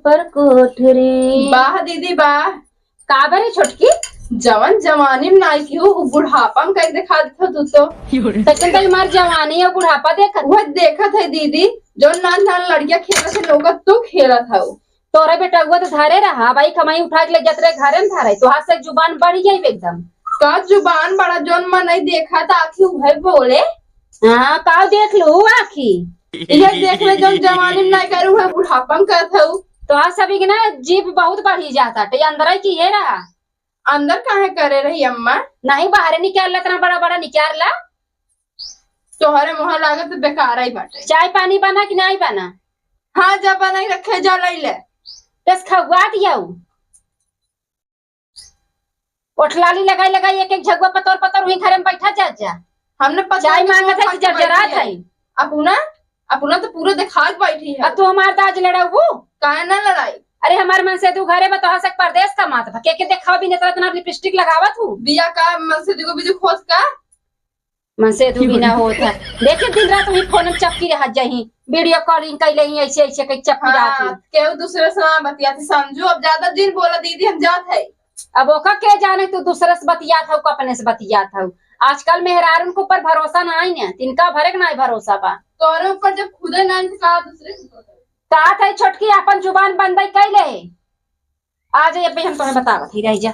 ऊपर कोठरी। वाह दीदी वाह। का बरी छोटकी जवन जवानी में नाई की हो बुढ़ापा में कहीं दिखा देता तू तो। तकन तक हमार जवानी और बुढ़ापा देखत वह देखा था दीदी जो नान नान लड़कियां खेला थे लोग तो खेला था वो। तोरा बेटा हुआ तो धारे रहा भाई कमाई उठा के ले जात रहे घरे में धारे तो हाथ से जुबान बढ़ी गई एकदम। का जुबान बड़ा जोन मैं नहीं देखा था आखिर वह बोले। हाँ का देख लू आखी ये देख ले जो जवानी में नहीं करू है बुढ़ापा में कर था तो आज सभी के ना जीभ बहुत बढ़ी जाता टे अंदर ही की है रहा। अंदर काहे करे रही अम्मा। नहीं बाहर निकाल इतना बड़ा बड़ा निकाल ला। तोहरे मुँह लागत बेकार ही बाटे। चाय पानी बना कि नहीं बना। हाँ जब बना रखे जा ले बस खवा दिया ओठलाली लगाई लगाई एक एक झगवा पतर पतर वही घर में बैठा जा हमने चाय मांगा था कि जर्जरा था अपना अपना तो पूरा दिखा बैठी है। अब तू हमारे दाज लड़ा वो काहे ना लड़ाई। अरे हमारे मन से तू घरे बता सक परदेश का मात के देखा भी नहीं इतना लिपस्टिक लगावत हूँ बिया का मन से देखो बीजू खोज का मन से तू भी ना होता देखे दिन रात वही फोन में चपकी रह जाही वीडियो कॉलिंग कैले ही ऐसे ऐसे कई चपकी हाँ, केहू दूसरे से बतियाती समझू अब ज्यादा दिन बोला दीदी हम जात है। अब ओका के जाने तू दूसरे से बतिया था अपने से बतिया था आजकल मेहरार उनको ऊपर भरोसा नहीं है तिनका भरे नहीं भरोसा बा तोरे ऊपर जब खुदे नहीं कहा दूसरे कहा था छोटकी अपन जुबान बंद कैले आज ये हम तुम्हें बतावत ही रह जा।